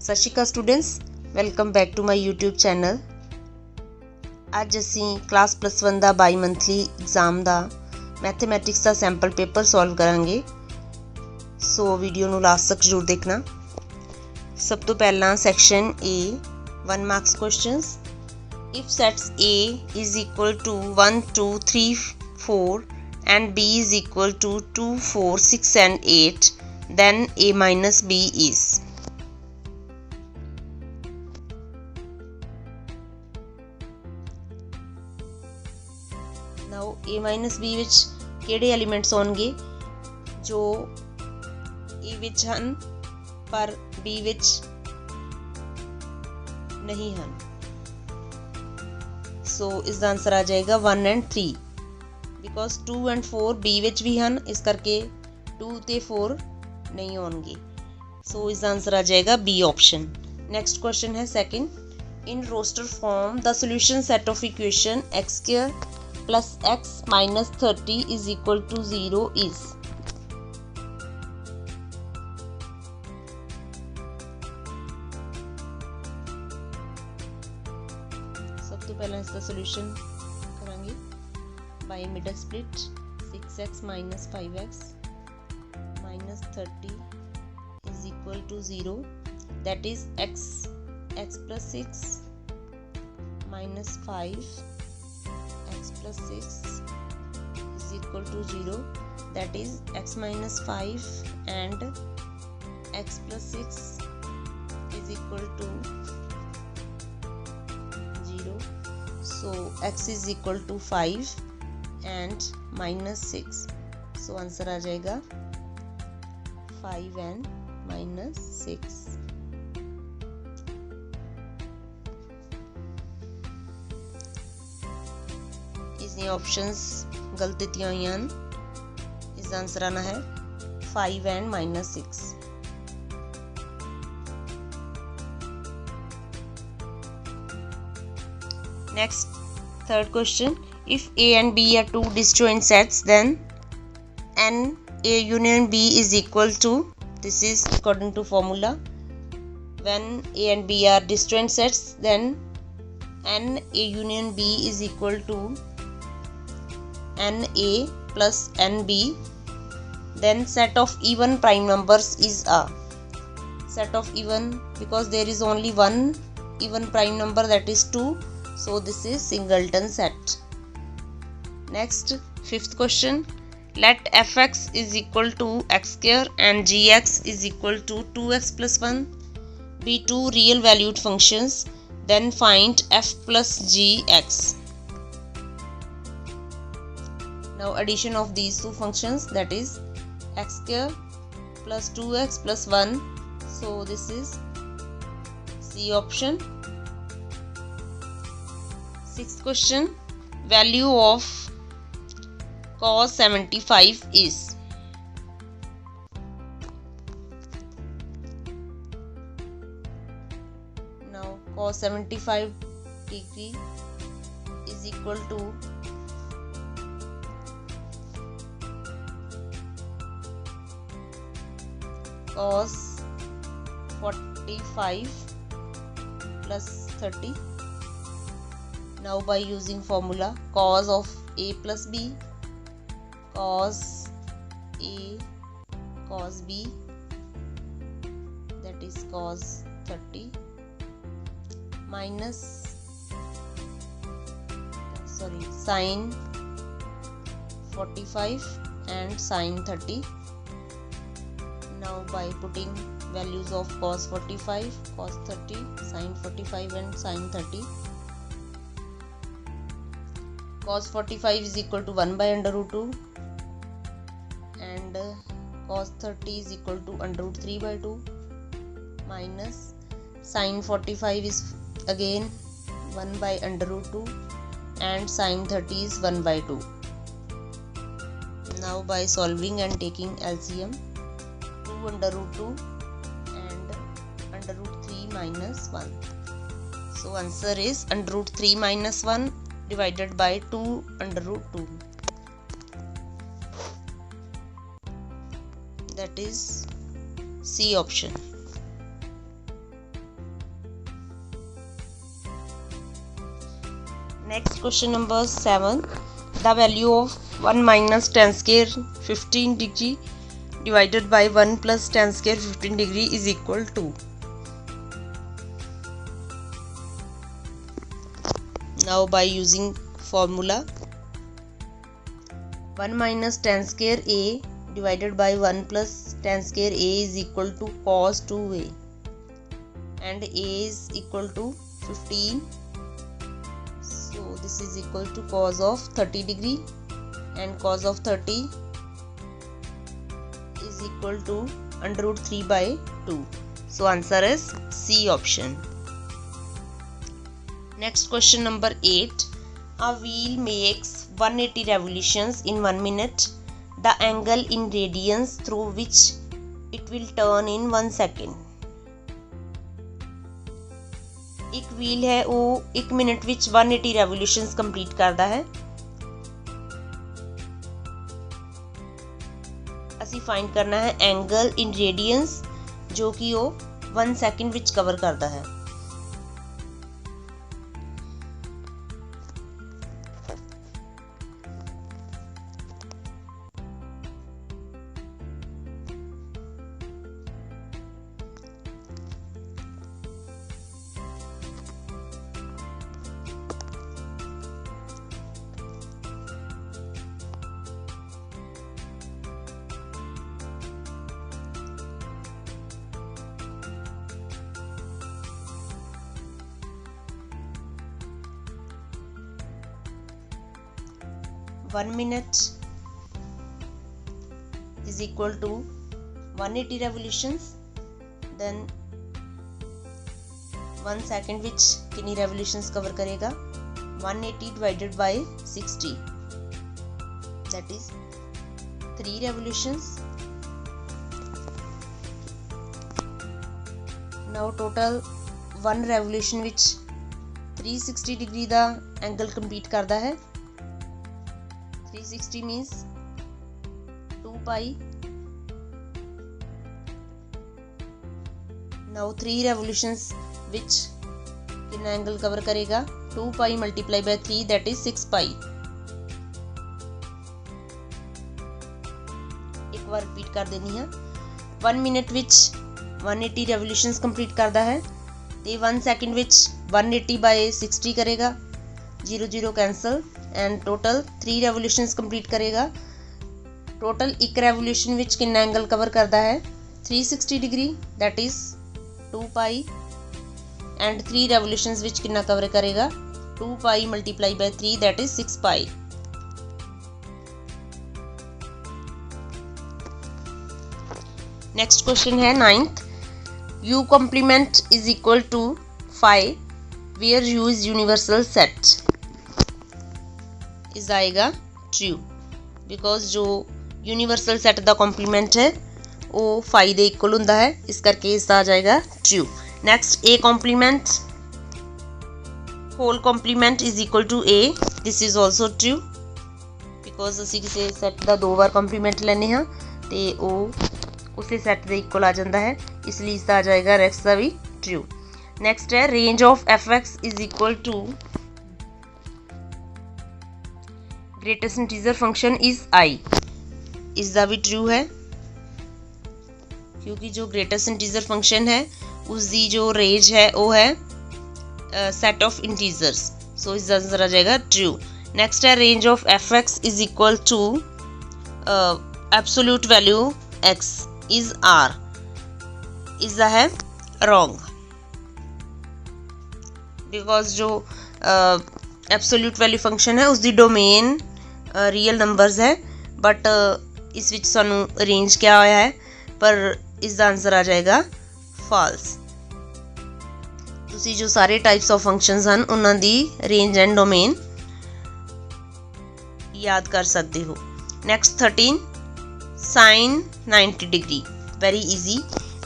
ਸਤਿ ਸ਼੍ਰੀ ਅਕਾਲ students, welcome back to my YouTube channel. ਅੱਜ ਅਸੀਂ ਕਲਾਸ +1 ਦਾ ਬਾਈ ਮੰਥਲੀ ਐਗਜ਼ਾਮ ਦਾ ਮੈਥਮੈਟਿਕਸ ਦਾ ਸੈਂਪਲ ਪੇਪਰ ਸੋਲਵ ਕਰਾਂਗੇ। ਸੋ ਵੀਡੀਓ ਨੂੰ ਲਾਸਟ ਤੱਕ ਜ਼ਰੂਰ ਦੇਖਣਾ। ਸਭ ਤੋਂ ਪਹਿਲਾਂ section A 1 marks questions. If sets A is equal to 1, 2, 3, 4 and B is equal to 2, 4, 6 and 8, then A minus B is. Now A minus B ਵਿੱਚ ਕਿਹੜੇ ਐਲੀਮੈਂਟਸ ਹੋਣਗੇ ਜੋ A ਵਿੱਚ ਹਨ ਪਰ B ਵਿੱਚ ਨਹੀਂ ਹਨ। ਸੋ ਇਸ ਦਾ ਆਨਸਰ ਆ ਜਾਏਗਾ 1 and 3 ਬਿਕੋਜ਼ 2 and 4 B ਵਿੱਚ ਵੀ ਹਨ, ਇਸ ਕਰਕੇ 2 ਤੇ 4 ਨਹੀਂ ਹੋਣਗੇ। ਸੋ ਇਸ ਦਾ ਆਨਸਰ ਆ ਜਾਏਗਾ B ਆਪਸ਼ਨ। ਨੈਕਸਟ ਕੁਐਸਚਨ ਹੈ ਸੈਕਿੰਡ। ਇਨ ਰੋਸਟਰ ਫਾਰਮ ਦਾ solution set of equation x square plus x minus 30 is equal to 0 is. ਸਭ ਤੋਂ ਪਹਿਲਾਂ ਇਸ ਦਾ ਸੋਲੂਸ਼ਨ ਕਰਾਂਗੇ by middle split. 6x minus 5x minus 30 is equal to 0, that is x plus 6 minus 5 x plus 6 is equal to 0, that is x minus 5 and x plus 6 is equal to 0. So x is equal to 5 and minus 6. So answer आ जाएगा 5 and minus 6. इसने options गलत दित्तियां हुई हैं। इसका answer आना है 5 and minus 6. Next, third question. If A and B are two disjoint sets, then N A union B is equal to, this is according to formula. When A and B are disjoint sets, then N A union B is equal to NA plus NB. Then set of even prime numbers is a set of even, because there is only one even prime number, that is 2. So this is singleton set. Next, fifth question. Let fx is equal to x square and gx is equal to 2x plus 1 be two real valued functions. Then find f plus gx. Now addition of these two functions, that is x square plus 2x plus 1. So this is C option. Sixth question. Value of cos 75 is. Now cos 75 degree is equal to cos 45 plus 30. Now by using formula cos of A plus B, cos A cos B, that is cos 30 minus sin 45 and sin 30. Now by putting values of cos 45, cos 30, sin 45 and sin 30, cos 45 is equal to 1 by under root 2 and cos 30 is equal to under root 3 by 2 minus sin 45 is again 1 by under root 2 and sin 30 is 1 by 2. Now by solving and taking LCM, 2 under root 2 and under root 3 minus 1. So answer is under root 3 minus 1 divided by 2 under root 2. That is C option. Next question number 7. The value of 1 minus tan square 15 degree divided by 1 plus tan square 15 degree is equal to. Now by using formula, 1 minus tan square a divided by 1 plus tan square a is equal to cos 2a, and a is equal to 15, so this is equal to cos of 30 degree, and cos of 30 is equal to under root 3 by 2. So answer is C option. Next question number 8. A wheel makes 180 revolutions in 1 minute. The angle in radians through which it will turn in 1 second. एक wheel है वो 1 minute विच 180 revolutions complete करता है। ਅਸੀਂ find करना है angle in radiance जो कि वो 1 सेकंड विच कवर करता है। One minute is equal to 180 revolutions, then 1 second which कितनी revolutions cover करेगा 180 divided by 60, that is 3 revolutions. Now total 1 revolution which 360 degree the angle complete करता है। 360 means 2 pi. Now 3 revolutions which कितना angle cover करेगा 2 pi multiply by 3, that is 6 pi. एक बार repeat कर देनी है। 1 मिनट विच 180 revolutions कंप्लीट करता है ते 1 सेकंड विच 180 by 60 करेगा, 0 0 cancel, and total 3 revolutions complete करेगा। टोटल एक रेवोल्यूशन विच कितना एंगल कवर करता है 360 degree, that is 2 pi, and 3 revolutions which कितना कवर करेगा 2 pi multiply by 3, that is 6 pi. Next question है 9th. U complement is equal to 5 where U is universal set इस आएगा true, because जो universal set का complement है वो 5 ਦੇ इक्वल ਹੁੰਦਾ है, इस करके इसका आ जाएगा true. Next A complement whole complement is equal to A, this is also true because ਅਸੀਂ ਕਿਸੇ ਸੈੱਟ ਦਾ 2 ਵਾਰ ਕੰਪਲੀਮੈਂਟ ਲੈਨੇ ਹਾਂ ਤੇ ਉਹ ਉਸੇ ਸੈੱਟ ਦੇ ਇਕੁਅਲ ਆ ਜਾਂਦਾ ਹੈ, ਇਸ ਲਈ इसका आ जाएगा रेक्स ਦਾ भी ट्रू। नेक्स्ट है रेंज ऑफ एफ(x) is equal to greatest integer function is I, इसका भी ट्रू है क्योंकि जो ग्रेटेस्ट इंटीजर फंक्शन है उसकी जो रेंज है वो है सेट ऑफ इंटीजर्स, सो इसका आंसर आ जाएगा ट्रू। नेक्स्ट है रेंज ऑफ एफ(x) is equal to absolute value x is r, इसका है रॉन्ग बिकॉज जो एब्सोल्यूट वैल्यू फंक्शन है उसकी डोमेन रियल नंबर्स है, बट इस विच सानू रेंज क्या होया है, पर इसका आंसर आ जाएगा फॉल्स। तुसी जो सारे टाइप्स ऑफ फंक्शंस हैं उन्हां दी रेंज एंड डोमेन याद कर सकते हो। Next 13 sine 90 degree, very easy,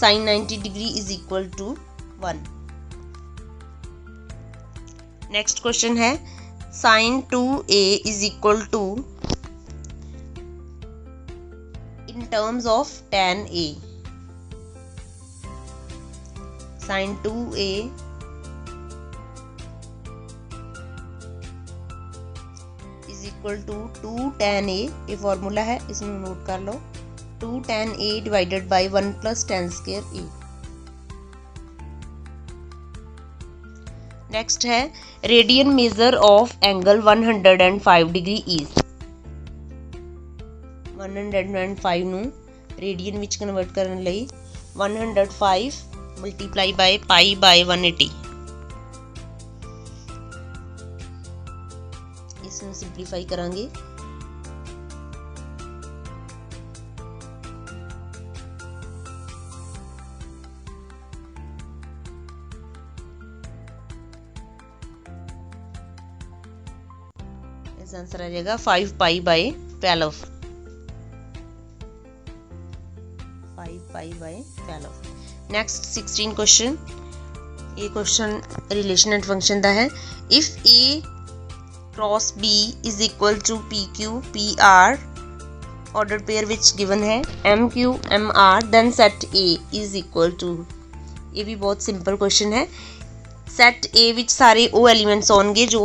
sine 90 degree is equal to 1। Next question है sine 2a is equal to in terms of tan a, sine 2a equal to 2 tan a, ये formula है, इसमें note कर लो। 2 tan a divided by 1 plus tan square a। Next है radian measure of angle 105 degree is. 105 ਨੂੰ radian ਵਿੱਚ convert ਕਰਨ ਲਈ 105 ਮਲਟੀਪਲਾਈ ਬਾਈ ਪਾਈ ਬਾਈ 180। ਇਸ ਨੂੰ ਸਿੰਪਲੀਫਾਈ ਕਰਾਂਗੇ। ਇਸ ਆंसर आ जाएगा 5 pi by 12। 5 pi by 12। Next 16 question. ये क्वेश्चन रिलेशन एंड फंक्शन का है। If A cross B is equal to P Q P R order pair which given है M Q M R then set A is equal to. ये भी बहुत simple question है। Set A which सारे वो elements आउणगे जो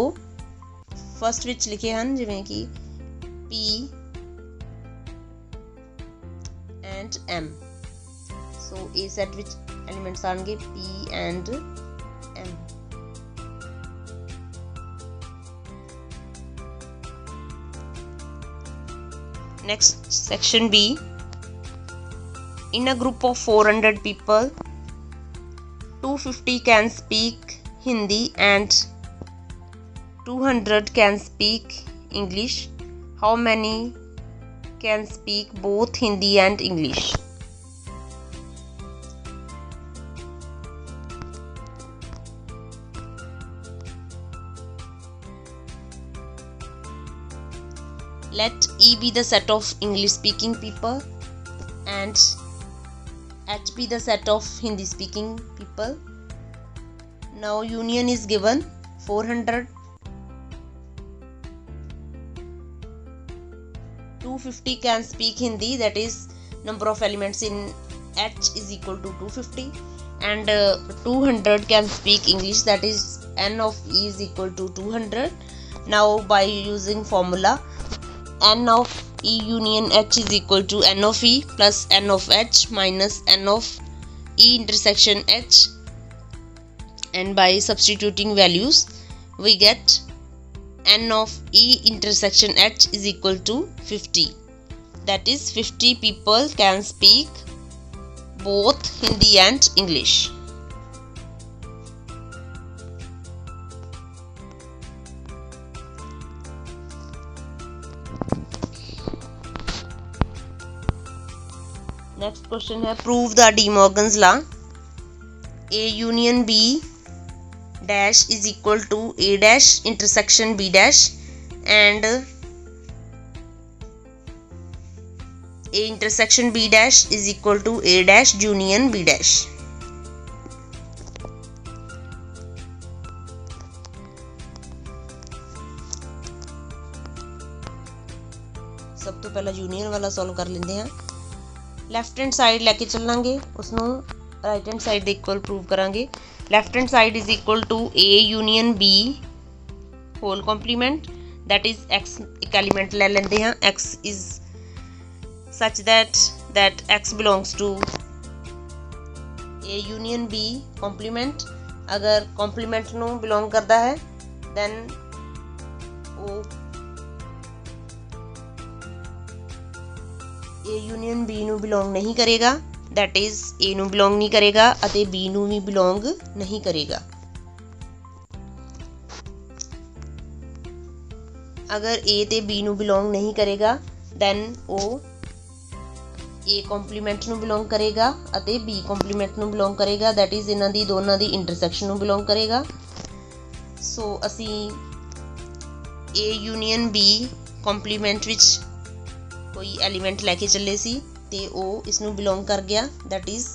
first विच लिखे हैं, जिवें कि P and M। So a set which elements आएंगे P and M। Next section B। In a group of 400 people, 250 can speak Hindi and 200 can speak English. How many can speak both Hindi and English? Let E be the set of English speaking people and H be the set of Hindi speaking people. Now union is given 400, 250 can speak Hindi, that is number of elements in H is equal to 250, and 200 can speak English, that is n of E is equal to 200. Now by using formula n of E union H is equal to n of E plus n of H minus n of E intersection H, and by substituting values we get n of E intersection H is equal to 50. That is 50 people can speak both Hindi and English. Next question है prove the De Morgan's law. A union B dash is equal to A dash intersection B dash and A intersection B dash is equal to A dash union B dash. सब तो पहला union वाला solve कर लेंगे हैं। Left hand side लैके चलांगे, उसनों राइट हैंड साइड दे इक्वल प्रूव करांगे। Left hand side is equal to A union B whole complement, that is X एक एलिमेंट ले लेंगे हैं। X is such that X belongs to A union B complement। अगर complement ਨੂੰ belong करता है then वो A union B ਨੂੰ belong नहीं करेगा, that is A ਨੂੰ belong नहीं करेगा ਅਤੇ B ਨੂੰ भी belong नहीं करेगा। अगर A ਤੇ B ਨੂੰ belong नहीं करेगा then ਉਹ A ਕੰਪਲੀਮੈਂਟ ਨੂੰ ਬਿਲੋਂਗ ਕਰੇਗਾ ਅਤੇ B ਕੰਪਲੀਮੈਂਟ ਨੂੰ ਬਿਲੋਂਗ ਕਰੇਗਾ, ਦੈਟ ਇਜ਼ ਇਹਨਾਂ ਦੀ ਦੋਨਾਂ ਦੀ ਇੰਟਰਸੈਕਸ਼ਨ ਨੂੰ ਬਿਲੋਂਗ ਕਰੇਗਾ। ਸੋ ਅਸੀਂ A ਯੂਨੀਅਨ B ਕੰਪਲੀਮੈਂਟ ਵਿੱਚ ਕੋਈ ਐਲੀਮੈਂਟ ਲੈ ਕੇ ਚੱਲੇ ਸੀ ਤੇ ਉਹ ਇਸ ਨੂੰ ਬਿਲੋਂਗ ਕਰ ਗਿਆ, ਦੈਟ ਇਜ਼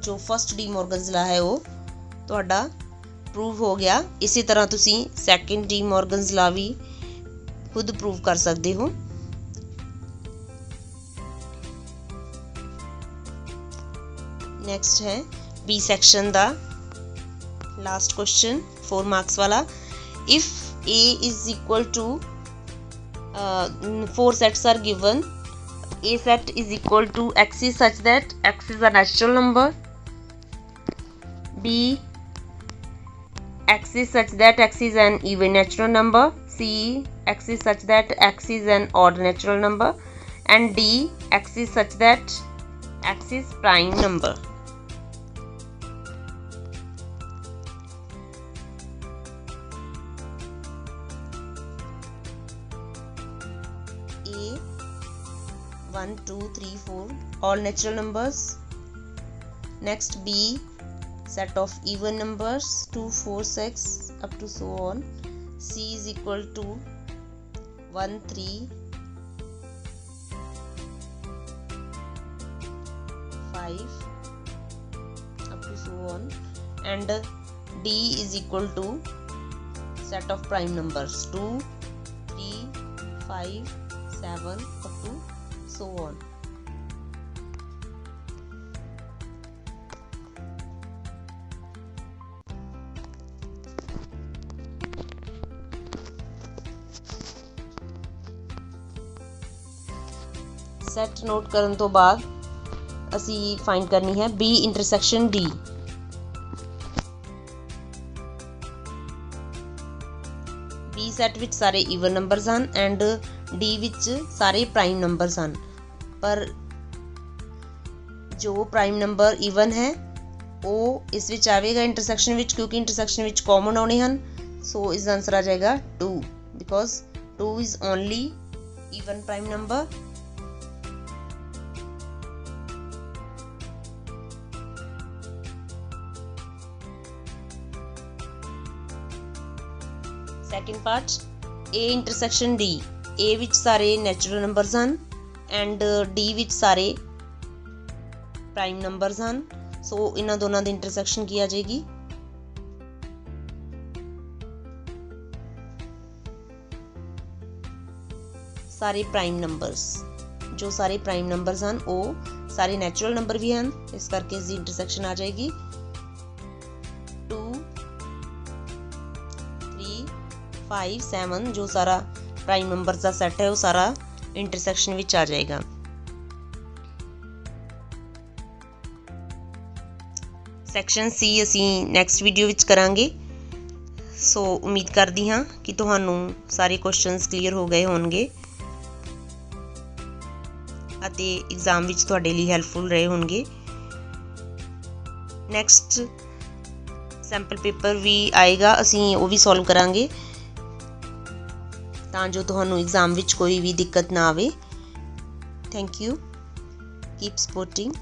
ਜੋ ਫਸਟ ਡੀ ਮੋਰਗਨਸ ਲਾ ਹੈ ਉਹ ਤੁਹਾਡਾ ਪ੍ਰੂਵ ਹੋ ਗਿਆ। ਇਸੇ ਤਰ੍ਹਾਂ ਤੁਸੀਂ ਸੈਕੰਡ ਡੀ ਮੋਰਗਨਸ ਲਾ ਵੀ ਖੁਦ ਪ੍ਰੂਵ ਕਰ ਸਕਦੇ ਹੋ। नेक्स्ट है बी सेक्शन दा लास्ट क्वेश्चन 4 मार्क्स वाला। If A is equal to 4 sets are given. A set is equal to x is such that x is a natural number. B, x is such that x is an even natural number. C, x is such that x is an odd natural number. And D, x is such that x is prime number. A, 1, 2, 3, 4 all natural numbers. Next, B, set of even numbers 2, 4, 6 up to so on. C is equal to 1, 3, 5 up to so on. And D is equal to set of prime numbers 2, 3, 5, 7 up to so on. Set note ਕਰਨ ਤੋਂ ਬਾਅਦ ਅਸੀਂ find ਕਰਨੀ ਹੈ B intersection D। B set ਵਿੱਚ ਸਾਰੇ even numbers ਹਨ and D ਵਿੱਚ ਸਾਰੇ ਪ੍ਰਾਈਮ ਨੰਬਰਸ ਹਨ, ਪਰ ਜੋ ਪ੍ਰਾਈਮ ਨੰਬਰ ਈਵਨ ਹੈ ਉਹ ਇਸ ਵਿੱਚ ਆਵੇਗਾ ਇੰਟਰਸੈਕਸ਼ਨ ਵਿੱਚ, ਕਿਉਂਕਿ ਇੰਟਰਸੈਕਸ਼ਨ ਵਿੱਚ ਕਾਮਨ ਆਉਣੇ ਹਨ। ਸੋ ਇਸ ਦਾ ਆਨਸਰ ਆ ਜਾਏਗਾ 2 because 2 is only even prime number. Second part A intersection D। A ਵਿੱਚ ਸਾਰੇ ਨੈਚੁਰਲ ਨੰਬਰਸ ਹਨ ਐਂਡ D ਵਿੱਚ ਸਾਰੇ ਪ੍ਰਾਈਮ ਨੰਬਰਸ ਹਨ। ਸੋ ਇਹਨਾਂ ਦੋਨਾਂ ਦੀ ਇੰਟਰਸੈਕਸ਼ਨ ਕੀ ਆ ਜਾਏਗੀ? ਸਾਰੇ ਪ੍ਰਾਈਮ ਨੰਬਰਸ। ਜੋ ਸਾਰੇ ਪ੍ਰਾਈਮ ਨੰਬਰਸ ਹਨ ਉਹ ਸਾਰੇ ਨੈਚੁਰਲ ਨੰਬਰ ਵੀ ਹਨ, ਇਸ ਕਰਕੇ ਇਸ ਦੀ ਇੰਟਰਸੈਕਸ਼ਨ ਆ ਜਾਏਗੀ 2, 3, 5, 7। ਜੋ ਸਾਰਾ ਪ੍ਰਾਈਮ ਨੰਬਰਸ ਦਾ ਸੈੱਟ ਹੈ ਉਹ ਸਾਰਾ ਇੰਟਰਸੈਕਸ਼ਨ ਵਿੱਚ ਆ ਜਾਏਗਾ। ਸੈਕਸ਼ਨ C ਅਸੀਂ ਨੈਕਸਟ ਵੀਡੀਓ ਵਿੱਚ ਕਰਾਂਗੇ। ਸੋ ਉਮੀਦ ਕਰਦੀ ਹਾਂ ਕਿ ਤੁਹਾਨੂੰ ਸਾਰੇ ਕੁਐਸਚਨਸ ਕਲੀਅਰ ਹੋ ਗਏ ਹੋਣਗੇ ਅਤੇ ਐਗਜ਼ਾਮ ਵਿੱਚ ਤੁਹਾਡੇ ਲਈ ਹੈਲਪਫੁਲ ਰਹੇ ਹੋਣਗੇ। ਨੈਕਸਟ ਸੈਂਪਲ ਪੇਪਰ ਵੀ ਆਏਗਾ, ਅਸੀਂ ਉਹ ਵੀ ਸੋਲਵ ਕਰਾਂਗੇ ਤਾਂ ਜੋ ਤੁਹਾਨੂੰ ਐਗਜ਼ਾਮ ਵਿੱਚ ਕੋਈ ਵੀ ਦਿੱਕਤ ਨਾ ਆਵੇ। Thank you, keep supporting.